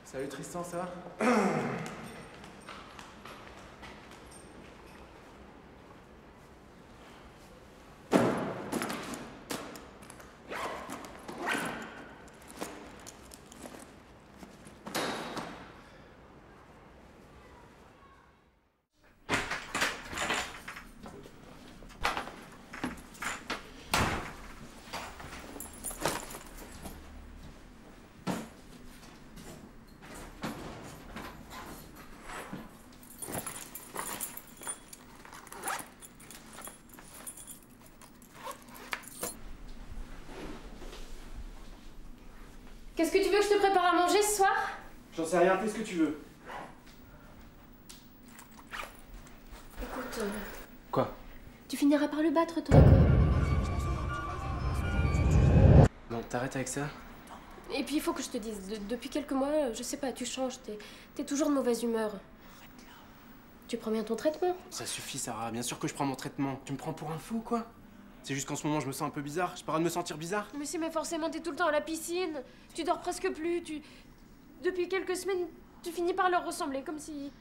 Salut Tristan, ça va? Qu'est-ce que tu veux que je te prépare à manger ce soir? J'en sais rien, fais ce que tu veux. Écoute... Quoi? Tu finiras par le battre, ton accord. Non, t'arrêtes avec ça? Et puis il faut que je te dise, depuis quelques mois, je sais pas, tu changes, t'es toujours de mauvaise humeur. Tu prends bien ton traitement? Ça suffit, Sarah, bien sûr que je prends mon traitement. Tu me prends pour un fou, quoi? C'est juste qu'en ce moment, je me sens un peu bizarre. J'ai pas le droit de me sentir bizarre. Mais si, mais forcément, t'es tout le temps à la piscine. Tu dors presque plus, Depuis quelques semaines, tu finis par leur ressembler, comme si...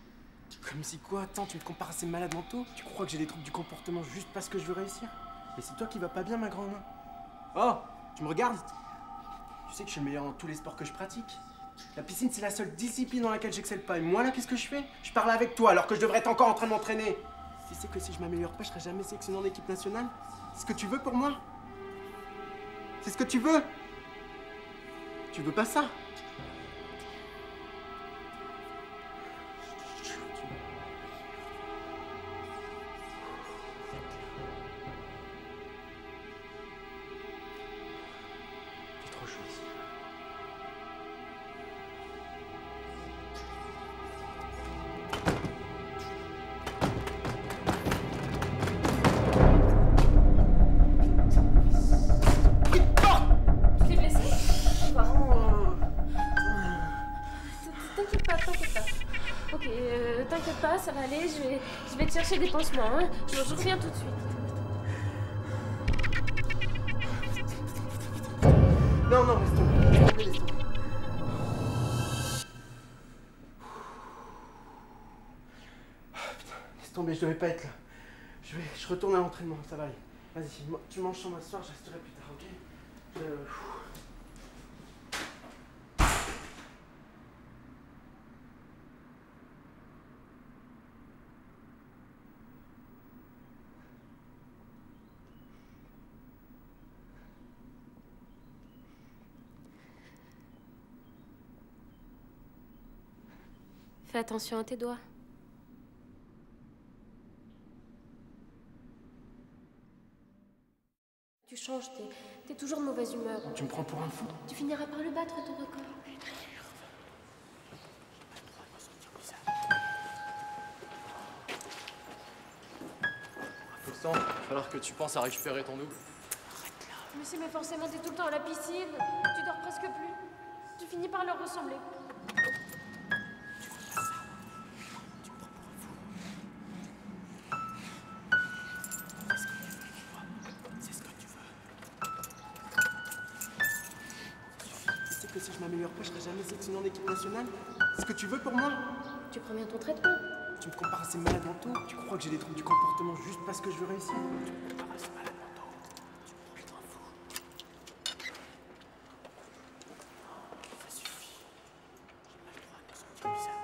Comme si quoi? Attends, tu me compares à ces malades mentaux? Tu crois que j'ai des troubles du comportement juste parce que je veux réussir? Mais c'est toi qui vas pas bien, ma grande. Oh, tu me regardes? Tu sais que je suis le meilleur dans tous les sports que je pratique. La piscine, c'est la seule discipline dans laquelle j'excelle pas. Et moi, là, qu'est-ce que je fais? Je parle avec toi alors que je devrais être encore en train de m'entraîner. Tu sais que si je m'améliore pas, je serai jamais sélectionné en équipe nationale? C'est ce que tu veux pour moi? C'est ce que tu veux? Tu veux pas ça? C'est trop chaud ici. T'inquiète pas, ça va aller, je vais te chercher des pansements, hein. Je reviens tout de suite. Non, non, laisse tomber, laisse tomber. Putain, laisse tomber, je devais pas être là. Je retourne à l'entraînement, ça va aller. Vas-y, tu manges sans moi ce soir, je resterai plus tard, ok? Fais attention à tes doigts. Tu changes, t'es toujours de mauvaise humeur. Tu me prends pour un fou. Tu finiras par le battre, ton record. Pourtant, il va falloir que tu penses à récupérer ton double. Mais si, mais forcément, t'es tout le temps à la piscine. Tu dors presque plus. Tu finis par leur ressembler. Que si je m'améliore pas, je serai jamais sélectionné en équipe nationale. C'est ce que tu veux pour moi? Tu prends bien ton traitement. Tu me compares à ces malades mentaux? Tu crois que j'ai des troubles du comportement juste parce que je veux réussir? Tu me compares à ces malades mentaux. Tu me prends pour un fou. Ça suffit. J'ai pas le droit de te sentir bizarre.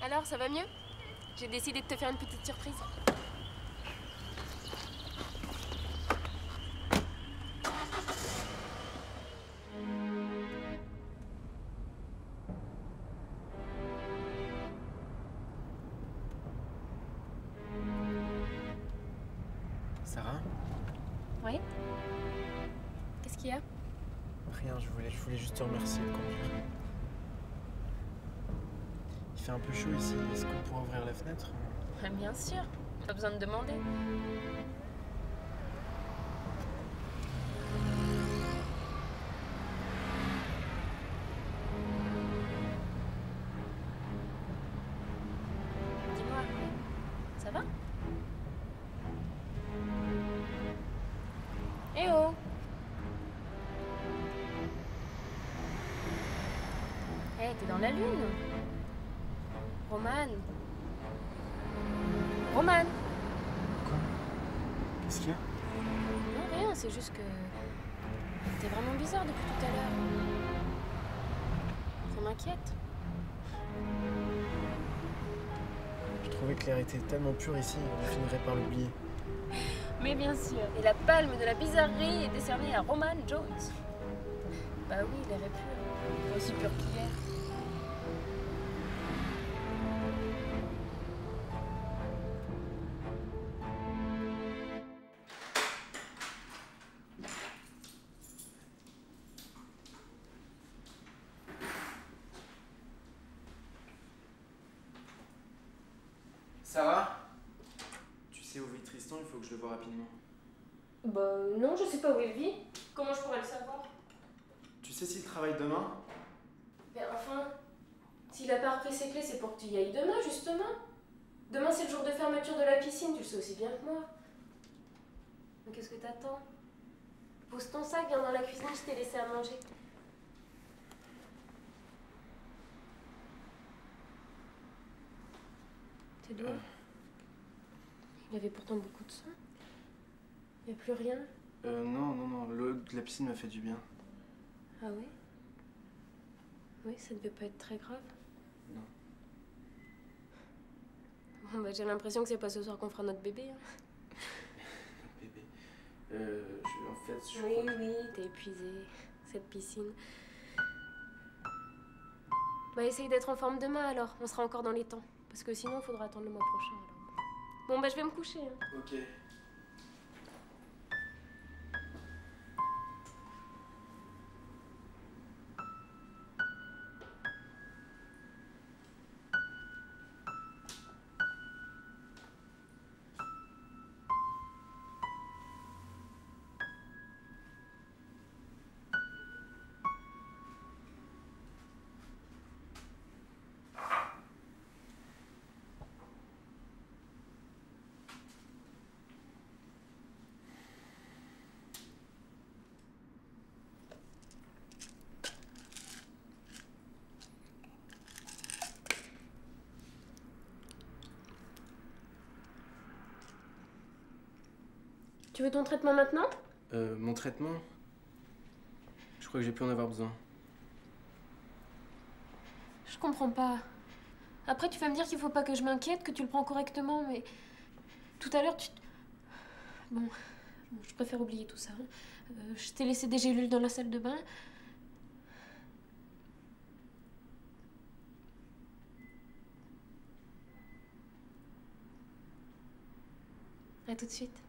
Alors, ça va mieux? J'ai décidé de te faire une petite surprise. Sarah? Oui? Qu'est-ce qu'il y a? Rien, je voulais juste te remercier de conduire. Il fait un peu chaud ici, est-ce qu'on pourrait ouvrir la fenêtre? Bien sûr, pas besoin de demander. Dis-moi, ça va? Eh oh! Eh, t'es dans la lune! Romane! Romane! Quoi? Qu'est-ce qu'il y a? Non, rien, c'est juste que... T'es vraiment bizarre depuis tout à l'heure. Ça m'inquiète. Je trouvais que l'air était tellement pur ici, on finirait par l'oublier. Mais bien sûr. Et la palme de la bizarrerie est décernée à Roman Jones. Bah oui, l'air est pur. Aussi pur qu'hier. Sarah? Tu sais où vit Tristan, il faut que je le voie rapidement. Bah non, je sais pas où il vit. Comment je pourrais le savoir? Tu sais s'il travaille demain? Mais enfin, s'il a pas repris ses clés, c'est pour que tu y ailles demain, justement. Demain, c'est le jour de fermeture de la piscine, tu le sais aussi bien que moi. Mais qu'est-ce que t'attends? Pose ton sac, viens dans la cuisine, je t'ai laissé à manger. Tes doigts? Il avait pourtant beaucoup de sang. Y a plus rien? Non, l'eau de la piscine m'a fait du bien. Ah oui? Oui, ça devait pas être très grave. Non. Bon, bah, j'ai l'impression que c'est pas ce soir qu'on fera notre bébé. Hein. Bébé. En fait, je Oui, crois que- oui, t'es épuisé. Cette piscine. Bah, essaye d'être en forme demain alors. On sera encore dans les temps. Parce que sinon, il faudra attendre le mois prochain. Alors. Bon, bah, je vais me coucher. Hein. Ok. Tu veux ton traitement maintenant? Mon traitement? Je crois que j'ai pu en avoir besoin. Je comprends pas. Après, tu vas me dire qu'il faut pas que je m'inquiète, que tu le prends correctement, mais... Tout à l'heure, tu... Bon, je préfère oublier tout ça. Hein. Je t'ai laissé des gélules dans la salle de bain. À tout de suite.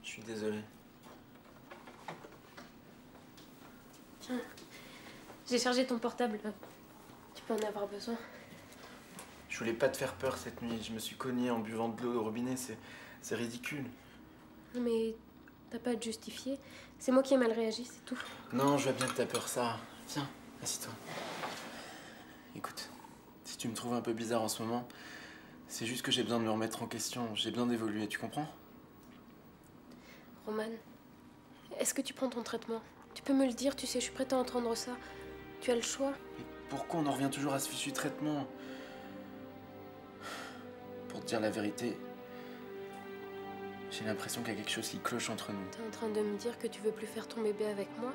Je suis désolé. Tiens, j'ai chargé ton portable. Tu peux en avoir besoin. Je voulais pas te faire peur cette nuit. Je me suis cogné en buvant de l'eau au robinet. C'est ridicule. Mais t'as pas à te justifier. C'est moi qui ai mal réagi, c'est tout. Non, je vois bien que t'as peur, ça. Viens, assis-toi. Écoute, si tu me trouves un peu bizarre en ce moment, c'est juste que j'ai besoin de me remettre en question. J'ai besoin d'évoluer, tu comprends? Roman, est-ce que tu prends ton traitement? Tu peux me le dire, tu sais, je suis prête à entendre ça. Tu as le choix. Mais pourquoi on en revient toujours à ce fichu traitement? Pour te dire la vérité, j'ai l'impression qu'il y a quelque chose qui cloche entre nous. T'es en train de me dire que tu veux plus faire ton bébé avec moi?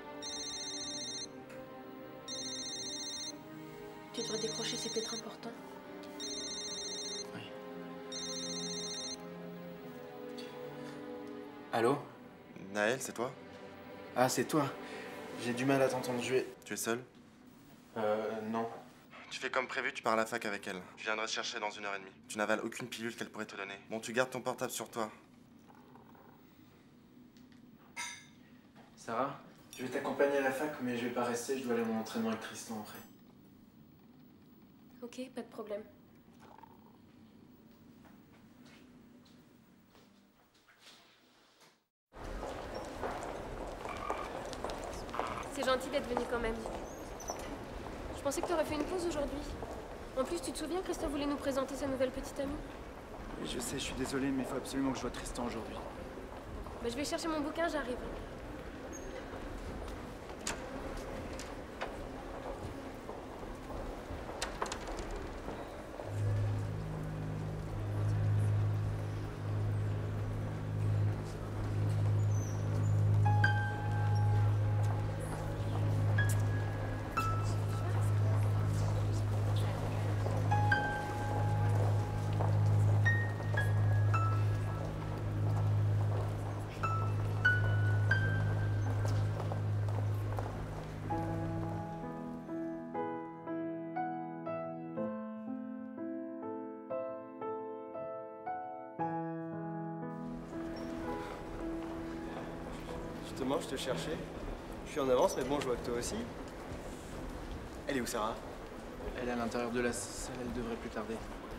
Tu devrais décrocher, c'est peut-être important. Oui. Allô? Naël, c'est toi? Ah, c'est toi. J'ai du mal à t'entendre jouer. Tu es seul? Non. Tu fais comme prévu, tu pars à la fac avec elle. Je viendrai te chercher dans 1h30. Tu n'avales aucune pilule qu'elle pourrait te donner. Bon, tu gardes ton portable sur toi. Sarah, je vais t'accompagner à la fac, mais je vais pas rester. Je dois aller à mon entraînement avec Tristan après. Ok, pas de problème. C'est gentil d'être venu quand même. Je pensais que tu aurais fait une pause aujourd'hui. En plus, tu te souviens, Christophe voulait nous présenter sa nouvelle petite amie? Oui, je sais, je suis désolé, mais il faut absolument que je voie Tristan aujourd'hui. Bah, je vais chercher mon bouquin, j'arrive. Justement, je te cherchais. Je suis en avance, mais bon, je vois que toi aussi. Elle est où, Sarah? Elle est à l'intérieur de la salle, elle devrait plus tarder.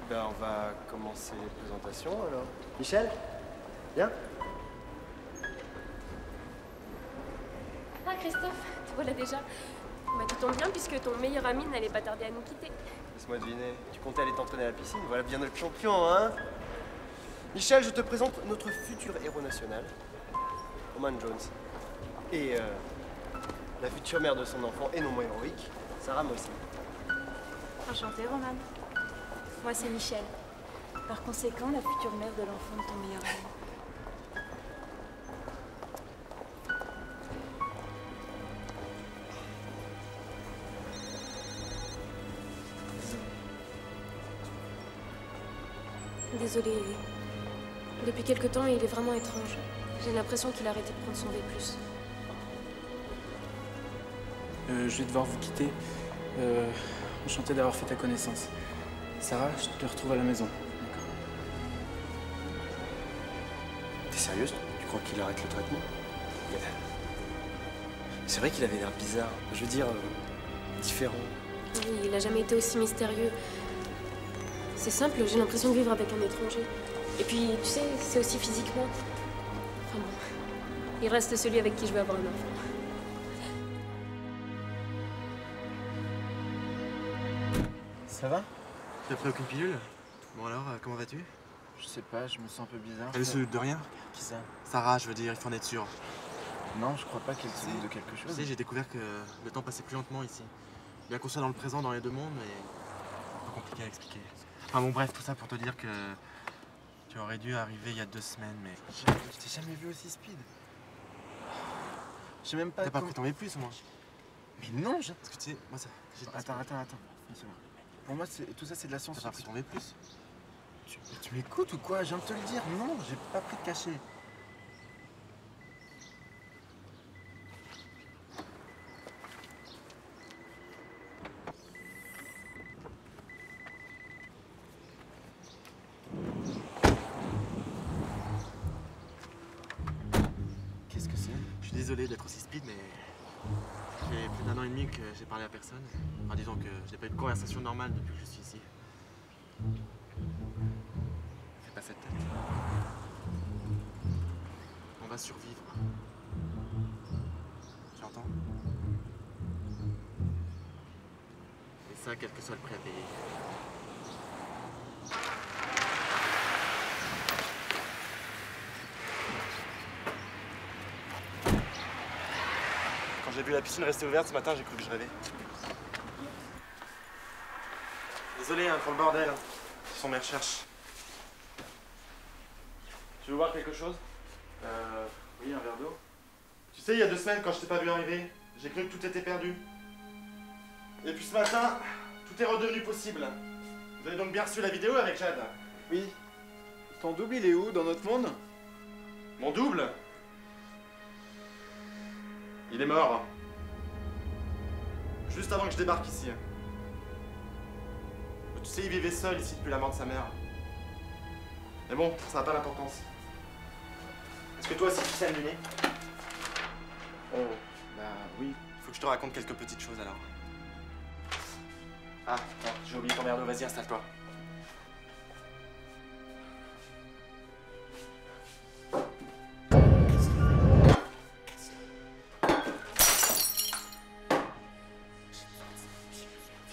Ben, on va commencer les présentations, alors. Michel? Viens. Ah, Christophe, te voilà déjà. Bah, tu tombes bien puisque ton meilleur ami n'allait pas tarder à nous quitter. Laisse-moi deviner. Tu comptais aller t'entraîner à la piscine? Voilà bien notre champion, hein? Michel, je te présente notre futur héros national, Roman Jones. Et la future mère de son enfant, et non moins héroïque, Sarah Mossy. Enchantée, Roman. Moi, c'est Michel. Par conséquent, la future mère de l'enfant de ton meilleur ami. Désolée. Depuis quelque temps, il est vraiment étrange. J'ai l'impression qu'il a arrêté de prendre son V+. Je vais devoir vous quitter. Enchanté d'avoir fait ta connaissance. Sarah, je te retrouve à la maison. D'accord. T'es sérieuse? Tu crois qu'il arrête le traitement? C'est vrai qu'il avait l'air bizarre. Je veux dire, différent. Oui, il a jamais été aussi mystérieux. C'est simple, j'ai l'impression de vivre avec un étranger. Et puis, tu sais, c'est aussi physiquement. Enfin bon, il reste celui avec qui je veux avoir un enfant. Ça va? Tu n'as pris aucune pilule? Bon alors, comment vas-tu? Je sais pas, je me sens un peu bizarre. Elle se doute de rien? Qui ça? Sarah, je veux dire, il faut en être sûr. Non, je crois pas qu'elle se doute de quelque Tu chose. sais, j'ai découvert que le temps passait plus lentement ici. Bien qu'on soit dans le présent, dans les deux mondes, mais c'est un peu compliqué à expliquer. Enfin bon, bref, tout ça pour te dire que tu aurais dû arriver il y a 2 semaines, mais... Je t'ai jamais vu aussi speed. Je sais même pas. T'as pas pris ton V+, au moins? Mais non, Parce que tu sais, moi ça... Attends. Une seconde. Pour moi, tout ça, c'est de la science. T'as pas pris ton V+. Tu m'écoutes ou quoi? Je viens de te le dire. Non, j'ai pas pris de cachet. suis désolé d'être aussi speed, mais ça fait plus d'1 an et demi que j'ai parlé à personne. Enfin, disons que je n'ai pas eu de conversation normale depuis que je suis ici. Fais pas cette tête. On va survivre. Tu entends? Et ça, quel que soit le prix à payer. Quand j'ai vu la piscine rester ouverte ce matin, j'ai cru que je rêvais. Désolé hein, pour le bordel. Ce sont mes recherches. Tu veux boire quelque chose? Oui, un verre d'eau. Tu sais, il y a 2 semaines, quand je t'ai pas vu arriver, j'ai cru que tout était perdu. Et puis ce matin, tout est redevenu possible. Vous avez donc bien reçu la vidéo avec Jade? Oui. Ton double, il est où? Dans notre monde? Mon double? Il est mort. Juste avant que je débarque ici. Tu sais, il vivait seul ici depuis la mort de sa mère. Mais bon, ça n'a pas d'importance. Est-ce que toi aussi tu sais me luner? Bah oui. Faut que je te raconte quelques petites choses alors. Ah, non, j'ai oublié ton verre d'eau, vas-y, installe-toi.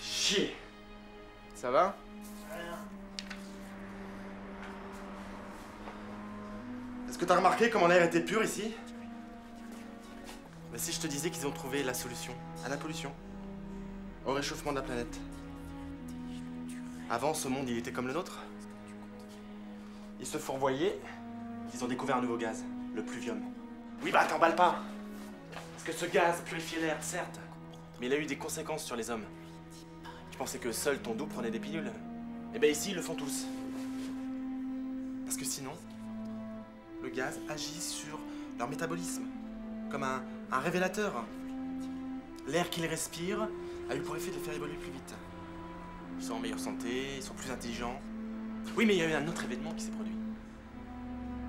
Chier! Ça va? Est-ce que t'as remarqué comment l'air était pur ici? Mais si je te disais qu'ils ont trouvé la solution à la pollution, au réchauffement de la planète. Avant, ce monde, il était comme le nôtre. Ils se fourvoyaient, ils ont découvert un nouveau gaz, le pluvium. Oui, bah t'emballes pas! Parce que ce gaz purifiait l'air, certes, mais il a eu des conséquences sur les hommes. Je pensais que seul ton double prenait des pilules. Et ben ici, ils le font tous. Parce que sinon, le gaz agit sur leur métabolisme, comme un révélateur. L'air qu'ils respirent a eu pour effet de les faire évoluer plus vite. Ils sont en meilleure santé, ils sont plus intelligents. Oui, mais il y a eu un autre événement qui s'est produit.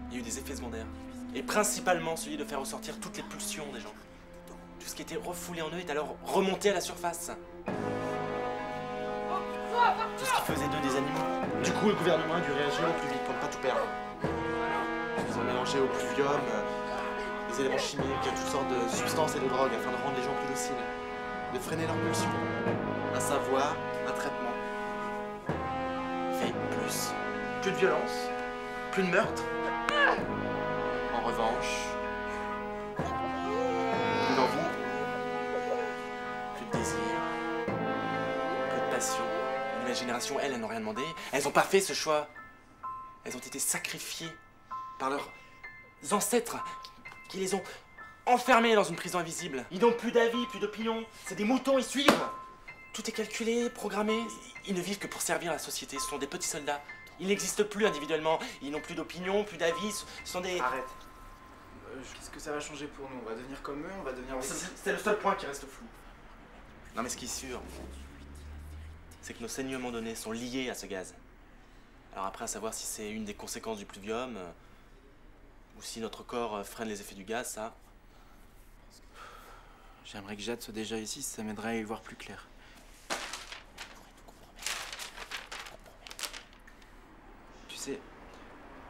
Il y a eu des effets secondaires. Et principalement celui de faire ressortir toutes les pulsions des gens. Tout ce qui était refoulé en eux est alors remonté à la surface. Tout ce qui faisait d'eux des animaux. Du coup, le gouvernement a dû réagir au plus vite pour ne pas tout perdre. Ils ont mélangé au pluvium des éléments chimiques, toutes sortes de substances et de drogues afin de rendre les gens plus dociles, de freiner leur pulsion, à savoir un traitement. Fait plus. Plus de violence, plus de meurtre. En revanche, plus d'envie, plus de désir, plus de passion. Les nouvelles générations, elles n'ont rien demandé. Elles n'ont pas fait ce choix. Elles ont été sacrifiées par leurs ancêtres qui les ont enfermés dans une prison invisible. Ils n'ont plus d'avis, plus d'opinion. C'est des moutons, ils suivent. Tout est calculé, programmé. Ils ne vivent que pour servir la société. Ce sont des petits soldats. Ils n'existent plus individuellement. Ils n'ont plus d'opinion, plus d'avis. Ce sont des... Arrête. Qu'est-ce que ça va changer pour nous? On va devenir comme eux, on va devenir... C'est le seul point qui reste flou. Non mais ce qui est sûr, c'est que nos saignements donnés sont liés à ce gaz. Alors après, à savoir si c'est une des conséquences du pluvium, ou si notre corps freine les effets du gaz, ça... J'aimerais que Jade soit déjà ici, ça m'aiderait à y voir plus clair. Tu sais,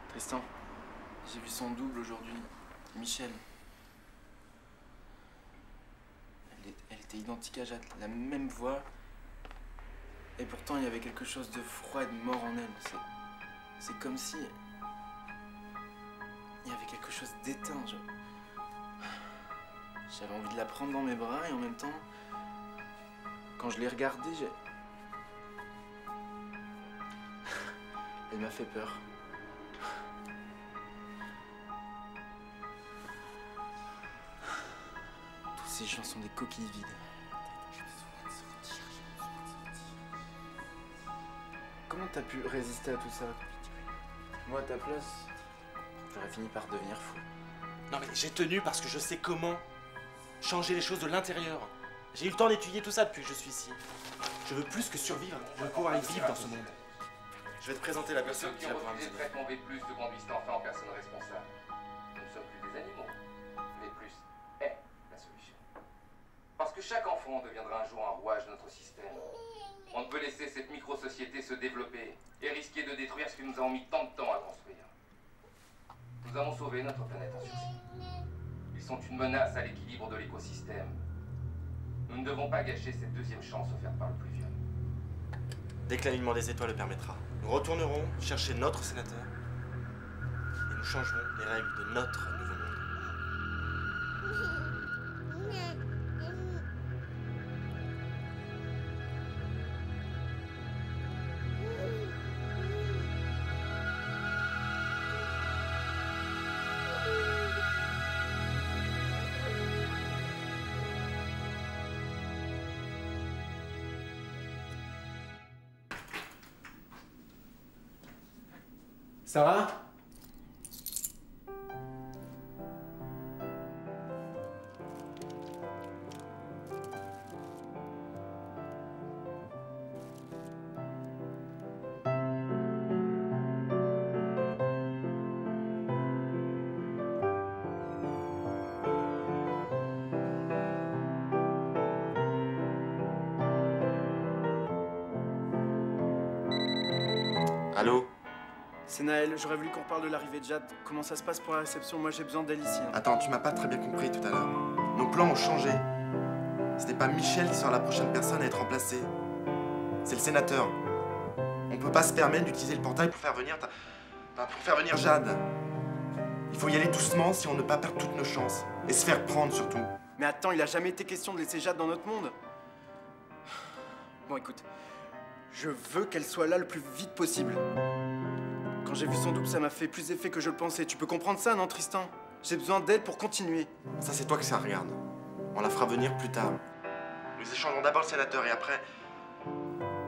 Tristan, j'ai vu son double aujourd'hui, Michel. Elle était identique à Jade, la même voix. Et pourtant, il y avait quelque chose de froid et de mort en elle. C'est comme si... il y avait quelque chose d'éteint. J'avais envie de la prendre dans mes bras et en même temps, quand je l'ai regardée, elle m'a fait peur. Tous ces gens sont des coquilles vides. Comment t'as pu résister à tout ça? Moi, à ta place, j'aurais fini par devenir fou. Non mais j'ai tenu parce que je sais comment changer les choses de l'intérieur. J'ai eu le temps d'étudier tout ça depuis que je suis ici. Je veux plus que survivre, je veux pouvoir y vivre dans ce monde. Je vais te présenter la personne qui Ceux va qui ont pouvoir me refusé le sauver. traitement B+, ne conduisent enfin en personne responsable. Nous ne sommes plus des animaux, mais plus chaque enfant deviendra un jour un rouage de notre système. On ne peut laisser cette micro-société se développer et risquer de détruire ce que nous avons mis tant de temps à construire. Nous avons sauvé notre planète en sursis. Ils sont une menace à l'équilibre de l'écosystème. Nous ne devons pas gâcher cette deuxième chance offerte par le plus vieux. Dès que l'alignement des étoiles le permettra, nous retournerons chercher notre sénateur et nous changerons les règles de notre nouveau monde. Sarah? Allô? C'est Naël, j'aurais voulu qu'on parle de l'arrivée de Jade. Comment ça se passe pour la réception? Moi j'ai besoin d'elle ici. Hein. Attends, tu m'as pas très bien compris tout à l'heure. Nos plans ont changé. Ce n'est pas Michel qui sera la prochaine personne à être remplacée. C'est le sénateur. On peut pas se permettre d'utiliser le portail pour faire venir Jade. Il faut y aller doucement si on ne veut pas perdre toutes nos chances. Et se faire prendre surtout. Mais attends, il a jamais été question de laisser Jade dans notre monde. Bon écoute, je veux qu'elle soit là le plus vite possible. Quand j'ai vu son double, ça m'a fait plus effet que je le pensais. Tu peux comprendre ça, non, Tristan? J'ai besoin d'elle pour continuer. Ça, c'est toi que ça regarde. On la fera venir plus tard. Nous échangerons d'abord le sénateur et après...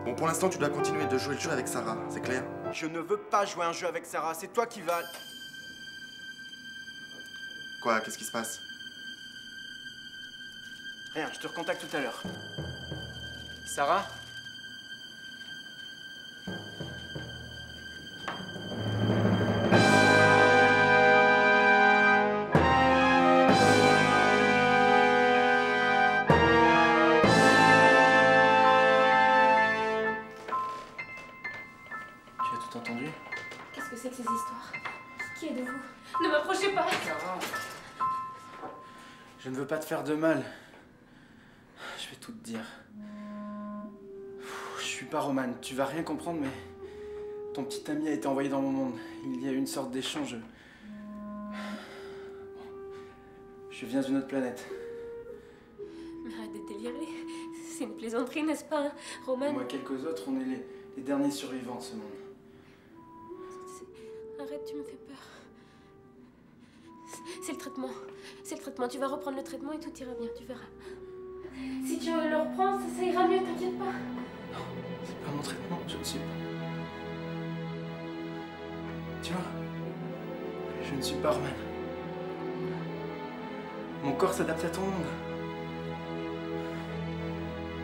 Bon, pour l'instant, tu dois continuer de jouer le jeu avec Sarah, c'est clair? Je ne veux pas jouer un jeu avec Sarah, c'est toi qui vas... Quoi? Qu'est-ce qui se passe? Rien, je te recontacte tout à l'heure. Sarah? Tu as tout entendu? Qu'est-ce que c'est que ces histoires? Qui êtes-vous? Ne m'approchez pas! Sarah, je ne veux pas te faire de mal. Je vais tout te dire. Je suis pas Roman, tu vas rien comprendre, mais ton petit ami a été envoyé dans mon monde. Il y a eu une sorte d'échange. Je viens d'une autre planète. Mais arrête de délirer. C'est une plaisanterie, n'est-ce pas, hein, Roman? Moi, quelques autres, on est les derniers survivants de ce monde. Arrête, tu me fais peur. C'est le traitement. C'est le traitement. Tu vas reprendre le traitement et tout ira bien, tu verras. Si tu le reprends, ça ira mieux, t'inquiète pas. Non, c'est pas mon traitement, je ne suis pas. Tu vois, je ne suis pas Roman. Mon corps s'adapte à ton monde.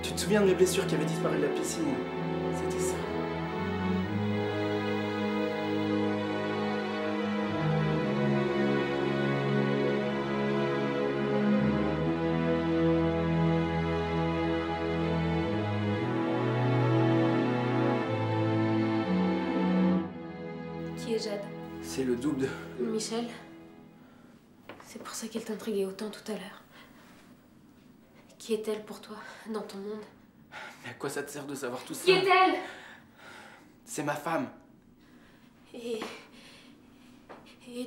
Tu te souviens de mes blessures qui avaient disparu de la piscine? C'était ça. Qui est Jade? C'est le double de... Michel? C'est pour ça qu'elle t'intriguait autant tout à l'heure. Qui est-elle pour toi, dans ton monde? Mais à quoi ça te sert de savoir tout ça? Qui est-elle? C'est ma femme. Et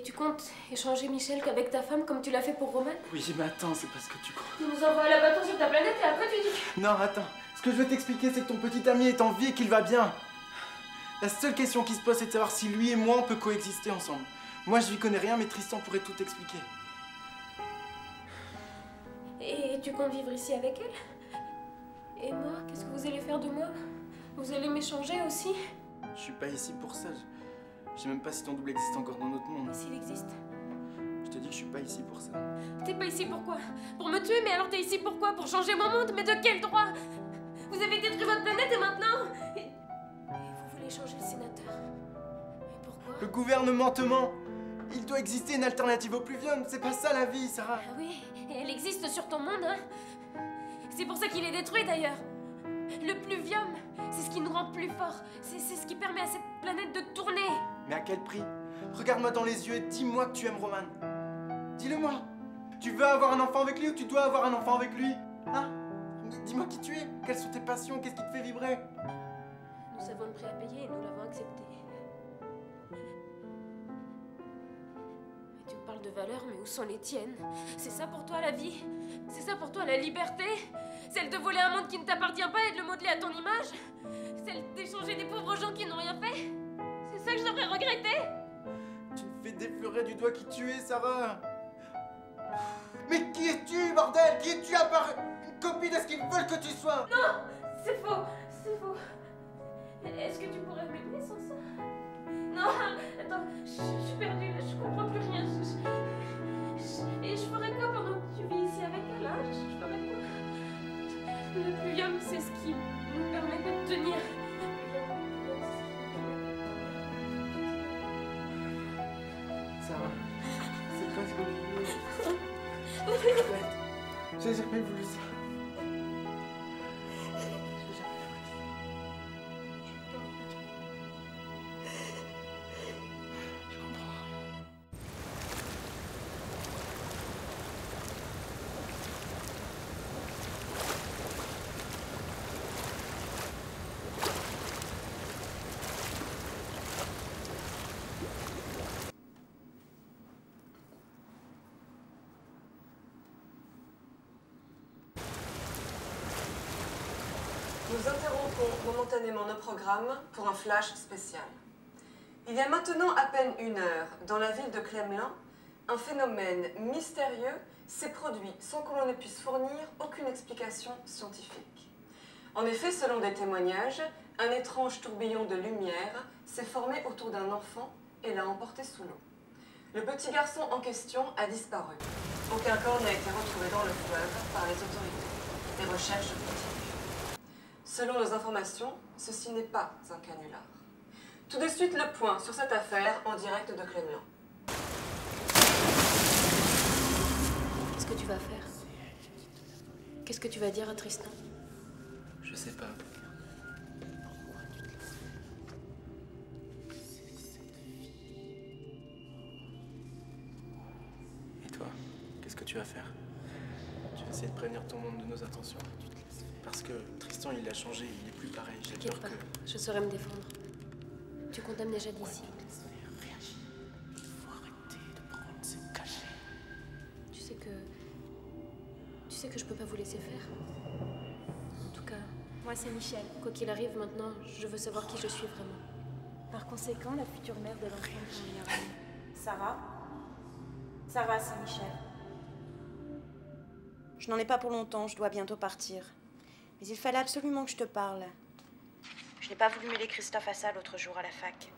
tu comptes échanger Michel qu'avec ta femme comme tu l'as fait pour Roman? Oui, mais attends, c'est parce que tu crois. Tu nous envoies à l'abattoir sur ta planète et après tu dis que... Non, attends. Ce que je veux t'expliquer, c'est que ton petit ami est en vie et qu'il va bien. La seule question qui se pose, c'est de savoir si lui et moi, on peut coexister ensemble. Moi, je lui connais rien, mais Tristan pourrait tout expliquer. Et tu comptes vivre ici avec elle? Et moi, qu'est-ce que vous allez faire de moi? Vous allez m'échanger aussi? Je suis pas ici pour ça. Je sais même pas si ton double existe encore dans notre monde. Et s'il existe? Je te dis que je suis pas ici pour ça. T'es pas ici pourquoi? Pour me tuer? Mais alors t'es ici pourquoi? Pour changer mon monde? Mais de quel droit? Vous avez détruit votre planète et maintenant... Et vous voulez changer le sénateur? Mais pourquoi? Le gouvernement te ment. Il doit exister une alternative au pluvium. C'est pas ça la vie, Sarah. Ah oui, et elle existe sur ton monde, hein? C'est pour ça qu'il est détruit d'ailleurs. Le pluvium, c'est ce qui nous rend plus forts. C'est ce qui permet à cette planète de tourner. Mais à quel prix? Regarde-moi dans les yeux et dis-moi que tu aimes Roman. Dis-le-moi. Tu veux avoir un enfant avec lui ou tu dois avoir un enfant avec lui? Hein? Dis-moi qui tu es. Quelles sont tes passions? Qu'est-ce qui te fait vibrer? Nous savons le prix à payer et nous l'avons accepté. Mais tu me parles de valeurs, mais où sont les tiennes? C'est ça pour toi la vie? C'est ça pour toi la liberté? Celle de voler un monde qui ne t'appartient pas et de le modeler à ton image? Celle d'échanger des pauvres gens qui n'ont rien fait? C'est ça que je devrais regretter? Tu me fais déflorer du doigt qui tu es, Sarah. Mais qui es-tu, bordel? Qui es-tu à part une copie de ce qu'ils veulent que tu sois? Non! C'est faux! C'est faux! Est-ce que tu pourrais m'aimer sans ça? Non! Attends, je suis perdue, là, je comprends plus rien. Et je ferais quoi pendant que tu vis ici avec elle, hein? Je ferais quoi? Le pluvium, c'est ce qui nous permet de tenir. Sarah, c'est pas ce que je veux. Arrête. J'ai jamais voulu ça. J'ai jamais voulu ça. Je comprends rien. Nous interrompons momentanément nos programmes pour un flash spécial. Il y a maintenant à peine 1 heure, dans la ville de Clemelin, un phénomène mystérieux s'est produit sans que l'on ne puisse fournir aucune explication scientifique. En effet, selon des témoignages, un étrange tourbillon de lumière s'est formé autour d'un enfant et l'a emporté sous l'eau. Le petit garçon en question a disparu. Aucun corps n'a été retrouvé dans le fleuve par les autorités. Les recherches continuent. Selon nos informations, ceci n'est pas un canular. Tout de suite, le point sur cette affaire en direct de Clemelin. Qu'est-ce que tu vas faire? Qu'est-ce que tu vas dire à Tristan? Je sais pas. Et toi, qu'est-ce que tu vas faire? Tu vas essayer de prévenir ton monde de nos intentions. Parce que Tristan, il a changé, il est plus pareil. J'ai peur que... Je saurai me défendre. Tu comptes amener Jade ici. Il faut arrêter de prendre ce cachet. Tu sais que je peux pas vous laisser faire. En tout cas, moi c'est Michel. Quoi qu'il arrive maintenant, je veux savoir qui je suis vraiment. Par conséquent, la future mère de l'enfant de ton meilleur ami. Sarah? Sarah, c'est Michel. Je n'en ai pas pour longtemps, je dois bientôt partir. Mais il fallait absolument que je te parle. Je n'ai pas voulu mêler Christophe à ça l'autre jour à la fac.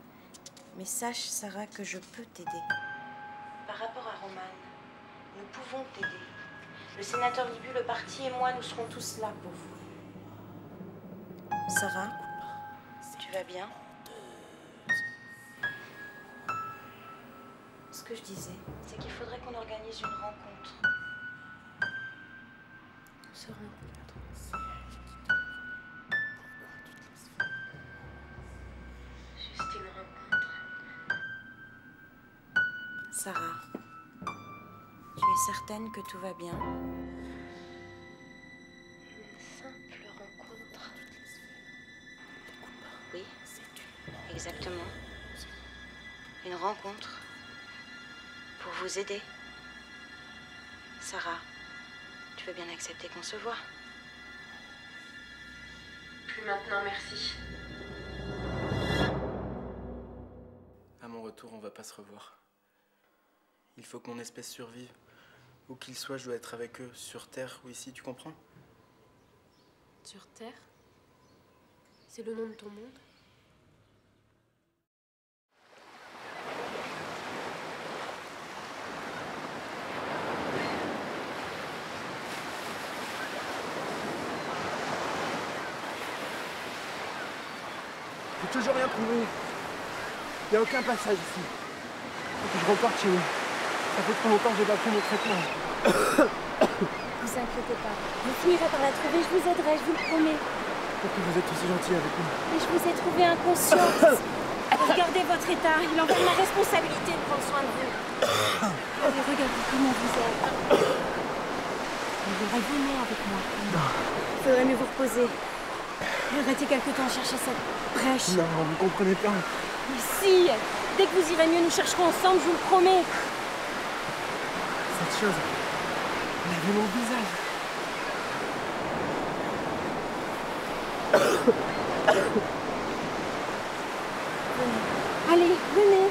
Mais sache, Sarah, que je peux t'aider. Par rapport à Roman, nous pouvons t'aider. Le sénateur Libu, le parti et moi, nous serons tous là pour vous. Sarah, tu vas bien? Ce que je disais, c'est qu'il faudrait qu'on organise une rencontre. Se rencontre. Juste une rencontre. Sarah, tu es certaine que tout va bien? Une simple rencontre. Oui, exactement. Une rencontre pour vous aider. Sarah, tu veux bien accepter qu'on se voit? Plus maintenant, merci. À mon retour, on va pas se revoir. Il faut que mon espèce survive. Où qu'il soit, je dois être avec eux, sur Terre ou ici, tu comprends? Sur Terre? C'est le nom de ton monde? J'ai toujours rien trouvé. Il n'y a aucun passage ici. Faut que je reparte chez nous. Ça fait trop longtemps que j'ai pas pris mon traitement. vous inquiétez pas. Vous finirez par la trouver, je vous aiderai, je vous le promets. Pourquoi vous êtes aussi gentil avec moi? Mais je vous ai trouvé inconsciente. Regardez votre état, il en va de ma responsabilité de prendre soin de vous. Allez, regardez comment vous êtes. Vous venez avec moi. Non. Il faudrait mieux vous reposer. Arrêtez quelque temps à chercher cette brèche. Non, vous comprenez pas. Mais si, dès que vous irez mieux, nous chercherons ensemble, je vous le promets. Cette chose, elle a vu mon visage. Allez, venez.